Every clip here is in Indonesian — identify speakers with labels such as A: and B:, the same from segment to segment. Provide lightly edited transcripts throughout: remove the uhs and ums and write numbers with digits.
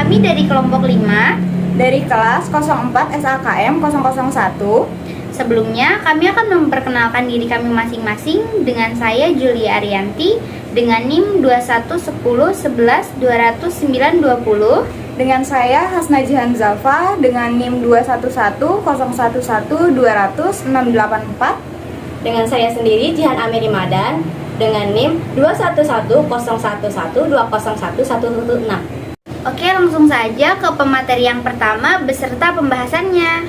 A: Kami dari kelompok 5
B: dari kelas 04 SAKM 001.
A: Sebelumnya, kami akan memperkenalkan diri kami masing-masing dengan saya Julia Arianti dengan NIM 2110112920.
B: Dengan saya Hasna Jihan Zalfa dengan NIM 2110111200684.
C: Dengan saya sendiri Jihan Amiri Madan dengan NIM 2110111201116.
A: Oke, langsung saja ke pemateri yang pertama beserta pembahasannya.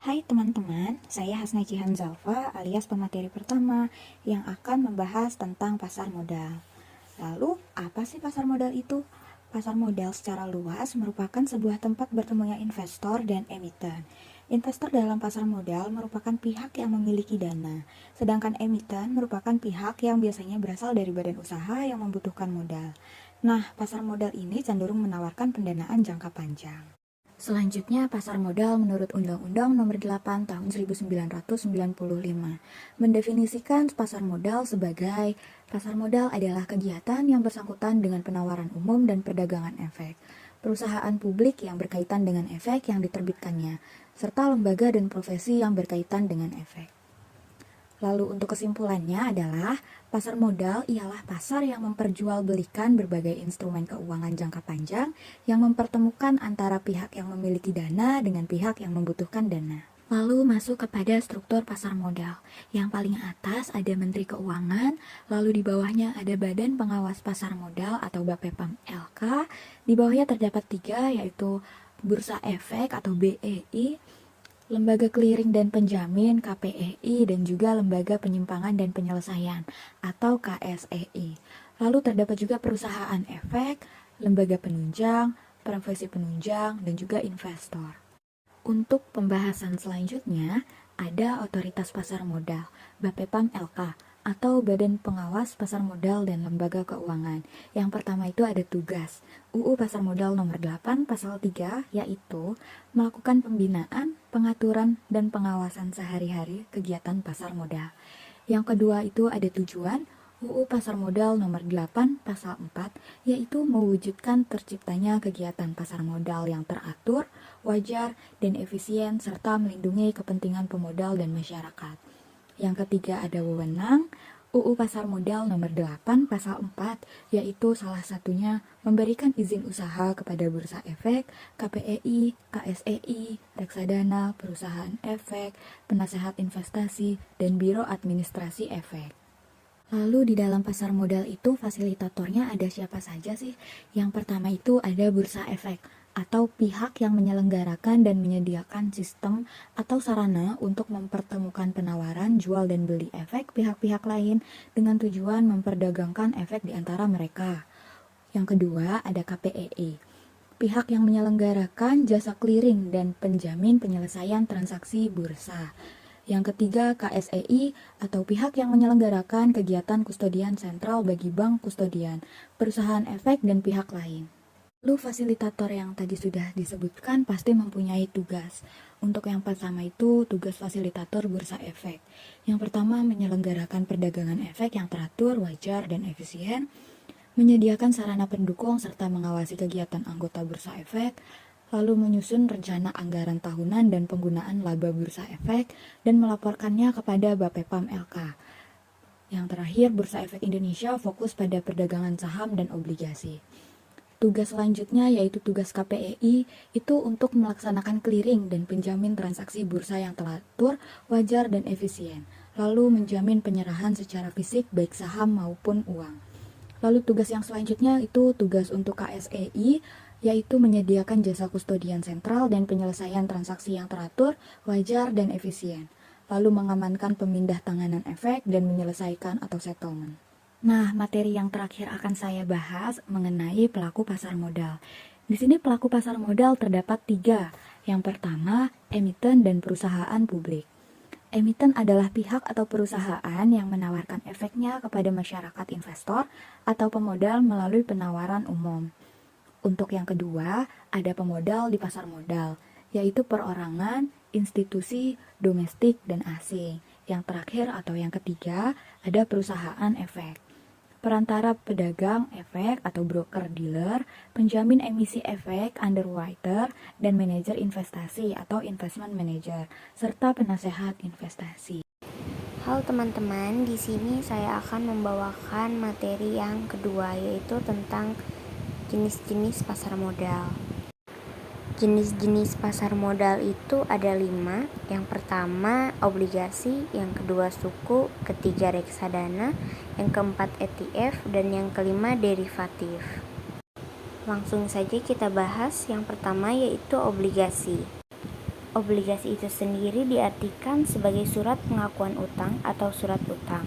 D: Hai teman-teman, saya Hasna Jihan Zalfa alias pemateri pertama yang akan membahas tentang pasar modal. Lalu, apa sih pasar modal itu? Pasar modal secara luas merupakan sebuah tempat bertemunya investor dan emiten. Investor dalam pasar modal merupakan pihak yang memiliki dana, sedangkan emiten merupakan pihak yang biasanya berasal dari badan usaha yang membutuhkan modal. Nah, pasar modal ini cenderung menawarkan pendanaan jangka panjang. Selanjutnya, pasar modal menurut Undang-Undang Nomor 8 Tahun 1995 mendefinisikan pasar modal sebagai pasar modal adalah kegiatan yang bersangkutan dengan penawaran umum dan perdagangan efek, perusahaan publik yang berkaitan dengan efek yang diterbitkannya, serta lembaga dan profesi yang berkaitan dengan efek. Lalu untuk kesimpulannya adalah pasar modal ialah pasar yang memperjualbelikan berbagai instrumen keuangan jangka panjang yang mempertemukan antara pihak yang memiliki dana dengan pihak yang membutuhkan dana. Lalu masuk kepada struktur pasar modal. Yang paling atas ada Menteri Keuangan, lalu di bawahnya ada Badan Pengawas Pasar Modal atau Bapepam LK. Di bawahnya terdapat 3 yaitu Bursa Efek atau BEI, Lembaga Clearing dan Penjamin KPEI, dan juga Lembaga Penyimpangan dan Penyelesaian atau KSEI. Lalu terdapat juga perusahaan efek, lembaga penunjang, profesi penunjang, dan juga investor. Untuk pembahasan selanjutnya, ada Otoritas Pasar Modal, Bapepam LK, atau Badan Pengawas Pasar Modal dan Lembaga Keuangan. Yang pertama itu ada tugas UU Pasar Modal Nomor 8 Pasal 3, yaitu melakukan pembinaan, pengaturan, dan pengawasan sehari-hari kegiatan pasar modal. Yang kedua itu ada tujuan UU Pasar Modal Nomor 8 Pasal 4, yaitu mewujudkan terciptanya kegiatan pasar modal yang teratur, wajar, dan efisien, serta melindungi kepentingan pemodal dan masyarakat. Yang ketiga ada wewenang UU Pasar Modal Nomor 8 Pasal 4, yaitu salah satunya memberikan izin usaha kepada Bursa Efek, KPEI, KSEI, reksadana, perusahaan efek, penasehat investasi, dan Biro Administrasi Efek. Lalu di dalam pasar modal itu fasilitatornya ada siapa saja sih? Yang pertama itu ada Bursa Efek atau pihak yang menyelenggarakan dan menyediakan sistem atau sarana untuk mempertemukan penawaran, jual, dan beli efek pihak-pihak lain dengan tujuan memperdagangkan efek di antara mereka. Yang kedua ada KPEI, pihak yang menyelenggarakan jasa clearing dan penjamin penyelesaian transaksi bursa. Yang ketiga, KSEI atau pihak yang menyelenggarakan kegiatan kustodian sentral bagi bank kustodian, perusahaan efek, dan pihak lain. Lalu fasilitator yang tadi sudah disebutkan pasti mempunyai tugas. Untuk yang pertama itu tugas fasilitator bursa efek. Yang pertama menyelenggarakan perdagangan efek yang teratur, wajar, dan efisien, menyediakan sarana pendukung serta mengawasi kegiatan anggota bursa efek, lalu menyusun rencana anggaran tahunan dan penggunaan laba bursa efek, dan melaporkannya kepada Bapepam LK. Yang terakhir, Bursa Efek Indonesia fokus pada perdagangan saham dan obligasi. Tugas selanjutnya yaitu tugas KPEI, itu untuk melaksanakan clearing dan penjamin transaksi bursa yang teratur, wajar, dan efisien, lalu menjamin penyerahan secara fisik baik saham maupun uang. Lalu tugas yang selanjutnya itu tugas untuk KSEI, yaitu menyediakan jasa kustodian sentral dan penyelesaian transaksi yang teratur, wajar, dan efisien, lalu mengamankan pemindah tanganan efek dan menyelesaikan atau settlement. Nah, materi yang terakhir akan saya bahas mengenai pelaku pasar modal. Di sini pelaku pasar modal terdapat 3. Yang pertama, emiten dan perusahaan publik. Emiten adalah pihak atau perusahaan yang menawarkan efeknya kepada masyarakat investor atau pemodal melalui penawaran umum. Untuk yang kedua, ada pemodal di pasar modal, yaitu perorangan, institusi, domestik, dan asing. Yang terakhir atau yang ketiga, ada perusahaan efek. perantara pedagang efek atau broker dealer, penjamin emisi efek underwriter, dan manajer investasi atau investment manager, serta penasehat investasi.
A: Halo teman-teman, di sini saya akan membawakan materi yang kedua, yaitu tentang jenis-jenis pasar modal. Jenis-jenis pasar modal itu ada 5. Yang pertama obligasi, yang kedua suku, ketiga reksadana, yang keempat ETF, dan yang kelima derivatif. Langsung saja kita bahas. Yang pertama yaitu obligasi. Obligasi itu sendiri diartikan sebagai surat pengakuan utang atau surat utang.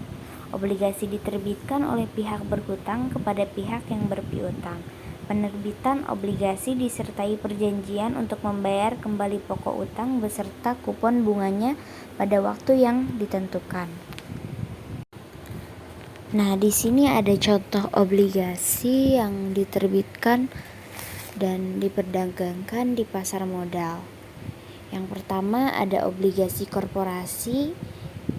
A: Obligasi diterbitkan oleh pihak berhutang kepada pihak yang berpiutang. Penerbitan obligasi disertai perjanjian untuk membayar kembali pokok utang beserta kupon bunganya pada waktu yang ditentukan. Nah, di sini ada contoh obligasi yang diterbitkan dan diperdagangkan di pasar modal. Yang pertama ada obligasi korporasi.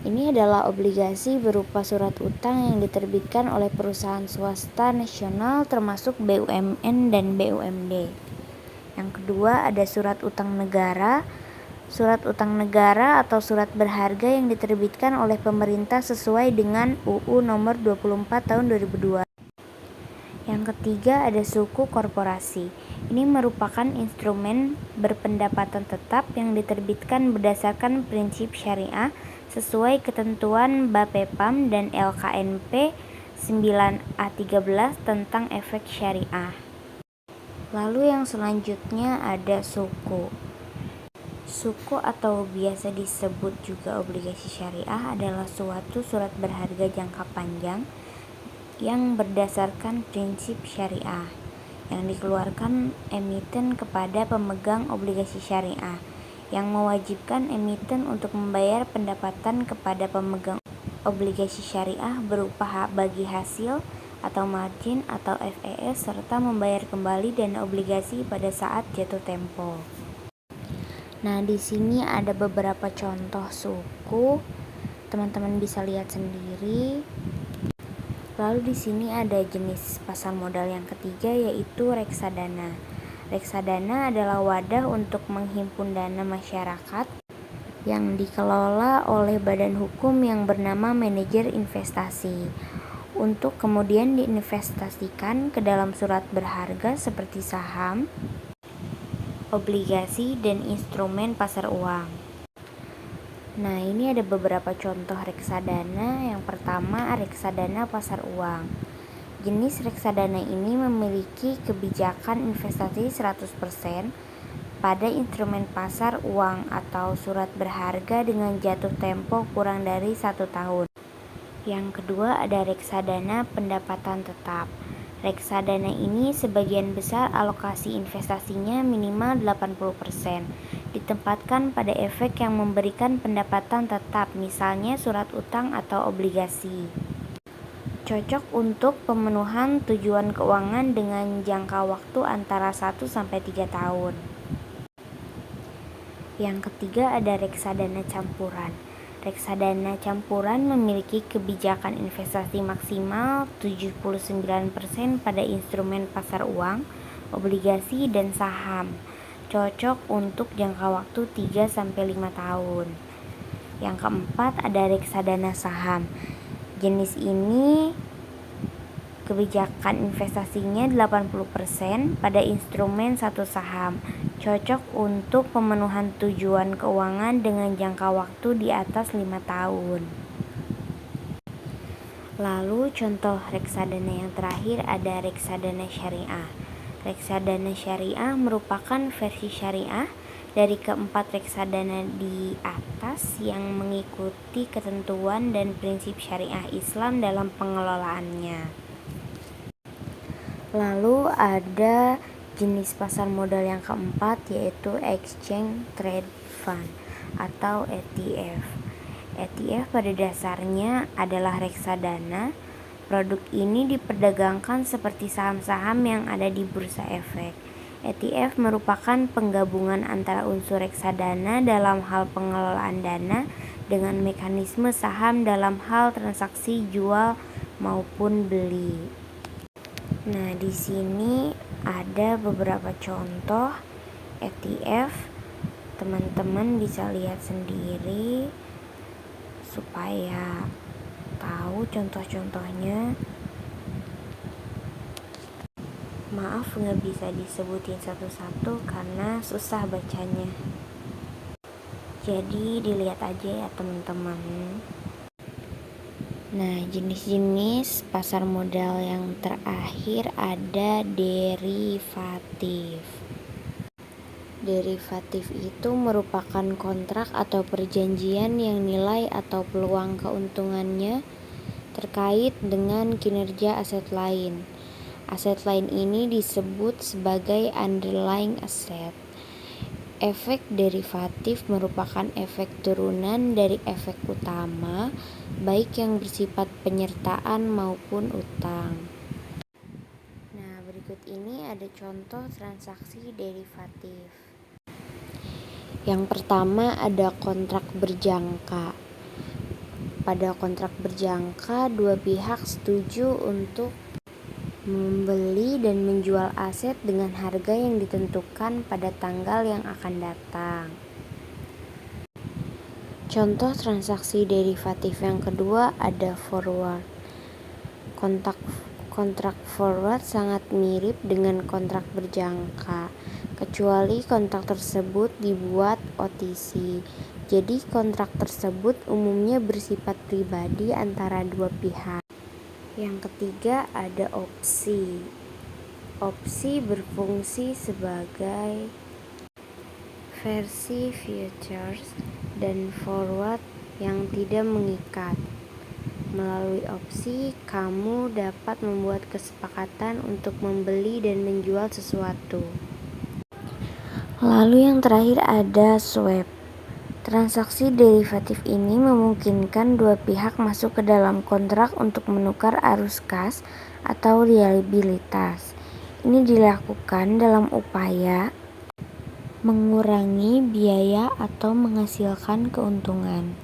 A: Ini adalah obligasi berupa surat utang yang diterbitkan oleh perusahaan swasta nasional termasuk BUMN dan BUMD. Yang kedua ada surat utang negara. Surat utang negara atau surat berharga yang diterbitkan oleh pemerintah sesuai dengan UU nomor 24 tahun 2002. Yang ketiga ada suku korporasi. Ini merupakan instrumen berpendapatan tetap yang diterbitkan berdasarkan prinsip syariah sesuai ketentuan BAPEPAM dan LKNP 9A13 tentang efek syariah. Lalu yang selanjutnya ada suku. Suku atau biasa disebut juga obligasi syariah adalah suatu surat berharga jangka panjang yang berdasarkan prinsip syariah yang dikeluarkan emiten kepada pemegang obligasi syariah, yang mewajibkan emiten untuk membayar pendapatan kepada pemegang obligasi syariah berupa bagi hasil atau margin atau FES serta membayar kembali dana obligasi pada saat jatuh tempo. Nah, di sini ada beberapa contoh suku. Teman-teman bisa lihat sendiri. Lalu di sini ada jenis pasar modal yang ketiga yaitu reksadana. Reksadana adalah wadah untuk menghimpun dana masyarakat yang dikelola oleh badan hukum yang bernama manajer investasi untuk kemudian diinvestasikan ke dalam surat berharga seperti saham, obligasi, dan instrumen pasar uang. Nah, ini ada beberapa contoh reksadana. Yang pertama, reksadana pasar uang. Jenis reksadana ini memiliki kebijakan investasi 100% pada instrumen pasar uang atau surat berharga dengan jatuh tempo kurang dari 1 tahun. Yang kedua ada reksadana pendapatan tetap. Reksadana ini sebagian besar alokasi investasinya minimal 80%, ditempatkan pada efek yang memberikan pendapatan tetap, misalnya surat utang atau obligasi. Cocok untuk pemenuhan tujuan keuangan dengan jangka waktu antara 1 sampai 3 tahun. Yang ketiga ada reksadana campuran. Reksadana campuran memiliki kebijakan investasi maksimal 79% pada instrumen pasar uang, obligasi, dan saham. Cocok untuk jangka waktu 3 sampai 5 tahun. Yang keempat ada reksadana saham. Jenis ini kebijakan investasinya 80% pada instrumen satu saham. Cocok untuk pemenuhan tujuan keuangan dengan jangka waktu di atas 5 tahun. Lalu contoh reksadana yang terakhir ada reksadana syariah. Reksadana syariah merupakan versi syariah dari keempat reksadana di atas yang mengikuti ketentuan dan prinsip syariah Islam dalam pengelolaannya. Lalu ada jenis pasar modal yang keempat yaitu Exchange Trade Fund atau ETF. ETF pada dasarnya adalah reksadana. Produk ini diperdagangkan seperti saham-saham yang ada di bursa efek. ETF merupakan penggabungan antara unsur reksadana dalam hal pengelolaan dana dengan mekanisme saham dalam hal transaksi jual maupun beli. Nah, di sini ada beberapa contoh ETF. Teman-teman bisa lihat sendiri supaya tahu contoh-contohnya. Maaf nggak bisa disebutin satu-satu karena susah bacanya. Jadi dilihat aja ya teman-teman. Nah, jenis-jenis pasar modal yang terakhir ada derivatif. Derivatif itu merupakan kontrak atau perjanjian yang nilai atau peluang keuntungannya terkait dengan kinerja aset lain. Aset lain ini disebut sebagai underlying asset. Efek derivatif merupakan efek turunan dari efek utama, baik yang bersifat penyertaan maupun utang. Nah, berikut ini ada contoh transaksi derivatif. Yang pertama ada kontrak berjangka. Pada kontrak berjangka, dua pihak setuju untuk membeli dan menjual aset dengan harga yang ditentukan pada tanggal yang akan datang. Contoh transaksi derivatif yang kedua ada forward. Kontrak forward sangat mirip dengan kontrak berjangka, kecuali kontrak tersebut dibuat OTC. Jadi kontrak tersebut umumnya bersifat pribadi antara dua pihak. Yang ketiga ada opsi. Opsi berfungsi sebagai versi futures dan forward yang tidak mengikat. Melalui opsi, kamu dapat membuat kesepakatan untuk membeli dan menjual sesuatu. Lalu yang terakhir ada swap. Transaksi derivatif ini memungkinkan dua pihak masuk ke dalam kontrak untuk menukar arus kas atau liabilitas. Ini dilakukan dalam upaya mengurangi biaya atau menghasilkan keuntungan.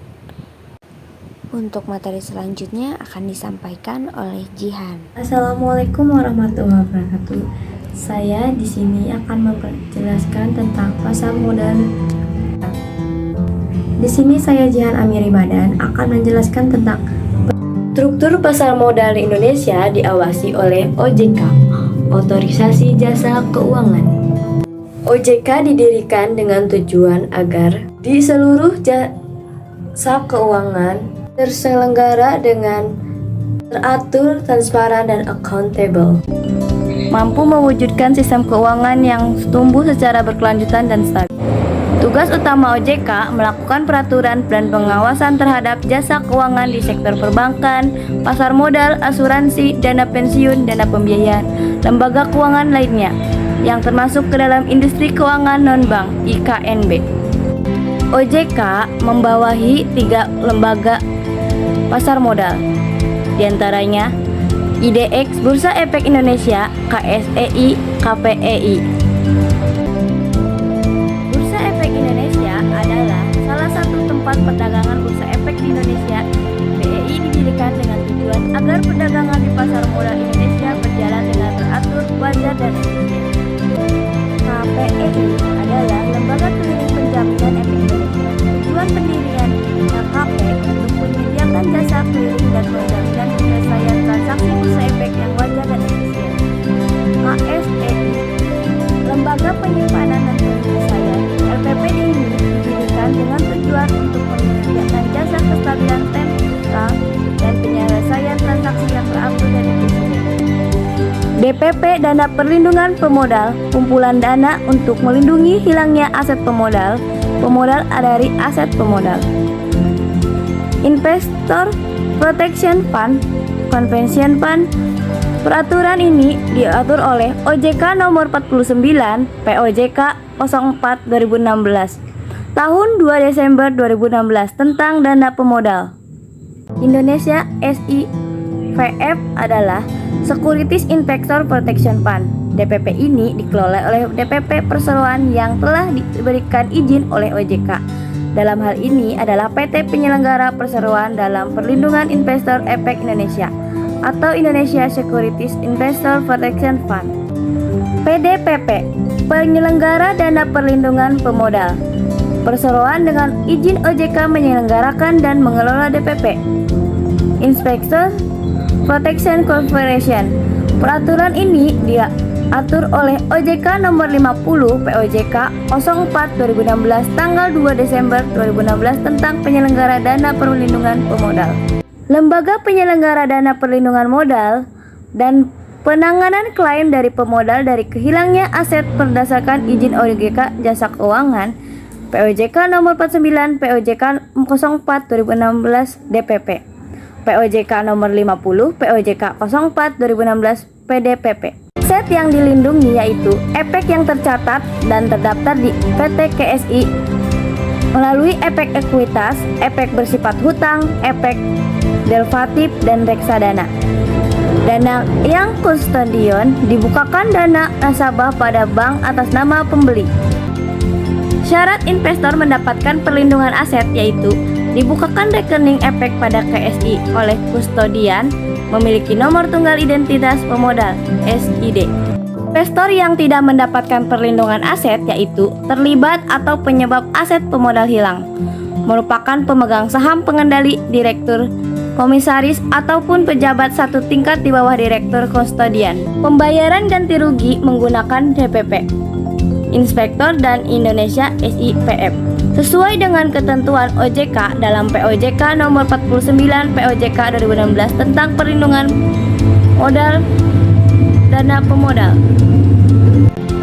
A: Untuk materi selanjutnya akan disampaikan oleh Jihan.
E: Assalamualaikum warahmatullahi wabarakatuh. Saya di sini akan menjelaskan tentang pasar modal. Di sini saya Jihan Amiri Madan akan menjelaskan tentang struktur pasar modal di Indonesia diawasi oleh OJK, Otorisasi Jasa Keuangan. OJK didirikan dengan tujuan agar di seluruh jasa keuangan terselenggara dengan teratur, transparan, dan accountable. Mampu mewujudkan sistem keuangan yang tumbuh secara berkelanjutan dan stabil. Tugas utama OJK melakukan peraturan dan pengawasan terhadap jasa keuangan di sektor perbankan, pasar modal, asuransi, dana pensiun, dana pembiayaan, lembaga keuangan lainnya, yang termasuk ke dalam industri keuangan non-bank (IKNB). OJK membawahi 3 lembaga pasar modal, diantaranya IDX, Bursa Efek Indonesia, KSEI, KPEI. Bursa Efek Indonesia adalah salah satu tempat perdagangan bursa efek di Indonesia. BEI didirikan dengan tujuan agar perdagangan di pasar modal Indonesia berjalan dengan teratur, wajar, dan efisien. KPEI adalah lembaga keliling penjaminan efek Indonesia. Tujuan pendirian KP untuk menyediakan jasa keliling dan penjaminan penyelesaian transaksi bursa efek yang wajar dan efisien. KSEI, lembaga penyimpanan dan penyelesaian. LPP ini didirikan dengan tujuan untuk menyediakan jasa kestabilan tempral dan penyelesaian transaksi yang teratur dan efisien. DPP, Dana Perlindungan Pemodal, kumpulan dana untuk melindungi hilangnya aset pemodal dari aset pemodal. Investor Protection Fund, Convention Fund. Peraturan ini diatur oleh OJK nomor 49 POJK 04 2016 tahun 2 Desember 2016 tentang dana pemodal. Indonesia SIVF adalah Securities Investor Protection Fund. DPP ini dikelola oleh DPP Perseroan yang telah diberikan izin oleh OJK. Dalam hal ini adalah PT Penyelenggara Perseroan dalam Perlindungan Investor Efek Indonesia. atau Indonesia Securities Investor Protection Fund. PDPP, penyelenggara dana perlindungan pemodal. Perseroan dengan izin OJK menyelenggarakan dan mengelola DPP. Investor Protection Corporation. Peraturan ini diatur oleh OJK nomor 50 POJK 04 2016 tanggal 2 Desember 2016 tentang penyelenggara dana perlindungan pemodal. Lembaga penyelenggara dana perlindungan modal dan penanganan klaim dari pemodal dari kehilangnya aset berdasarkan izin OJK jasa keuangan POJK nomor 49 POJK 04 2016 DPP. POJK nomor 50 POJK 04 2016 PDPP. Aset yang dilindungi yaitu efek yang tercatat dan terdaftar di PT KSI melalui efek ekuitas, efek bersifat hutang, efek derivatif, dan reksadana. Dana yang kustodian dibukakan dana nasabah pada bank atas nama pembeli. Syarat investor mendapatkan perlindungan aset yaitu dibukakan rekening efek pada KSI oleh kustodian, memiliki nomor tunggal identitas pemodal (SID). Investor yang tidak mendapatkan perlindungan aset yaitu terlibat atau penyebab aset pemodal hilang, merupakan pemegang saham pengendali, direktur, komisaris, ataupun pejabat satu tingkat di bawah direktur kustodian. Pembayaran ganti rugi menggunakan DPP. Inspektor dan Indonesia SIPF sesuai dengan ketentuan OJK dalam POJK nomor 49 POJK 2016 tentang perlindungan modal dana pemodal.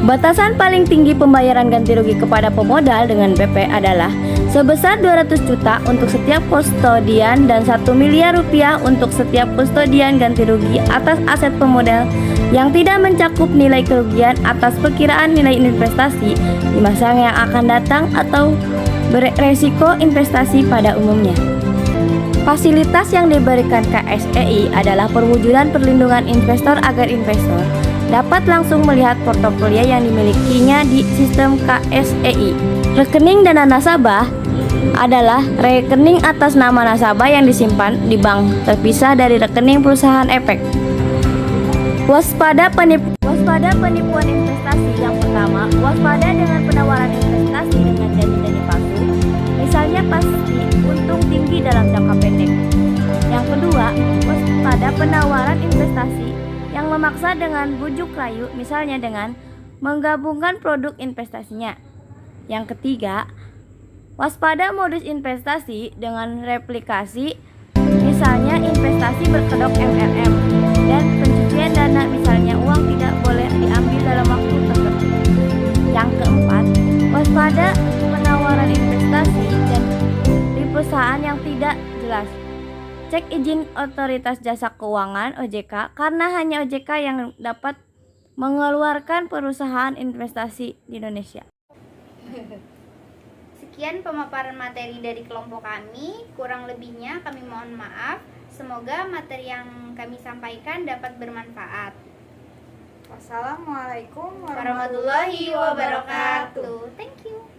E: Batasan paling tinggi pembayaran ganti rugi kepada pemodal dengan BP adalah sebesar 200 juta untuk setiap kustodian dan 1 miliar rupiah untuk setiap kustodian ganti rugi atas aset pemodal yang tidak mencakup nilai kerugian atas perkiraan nilai investasi di masa yang akan datang atau beresiko investasi pada umumnya. Fasilitas yang diberikan KSEI adalah perwujudan perlindungan investor agar investor dapat langsung melihat portofolio yang dimilikinya di sistem KSEI. Rekening dana nasabah adalah rekening atas nama nasabah yang disimpan di bank terpisah dari rekening perusahaan efek. Waspada penipuan investasi. Yang pertama, waspada dengan penawaran investasi dengan janji-janji palsu, misalnya pasti untung tinggi dalam jangka pendek. Yang kedua, waspada penawaran investasi yang memaksa dengan bujuk rayu, misalnya dengan menggabungkan produk investasinya. Yang ketiga, waspada modus investasi dengan replikasi, misalnya investasi berkedok MLM dan pencucian dana, misalnya uang tidak boleh diambil dalam waktu tertentu. Yang keempat, waspada penawaran investasi dan di perusahaan yang tidak jelas. Cek izin Otoritas Jasa Keuangan OJK karena hanya OJK yang dapat mengeluarkan perusahaan investasi di Indonesia.
F: Sekian pemaparan materi dari kelompok kami, kurang lebihnya kami mohon maaf. Semoga materi yang kami sampaikan dapat bermanfaat.
B: Wassalamualaikum
F: Warahmatullahi wabarakatuh. Thank you.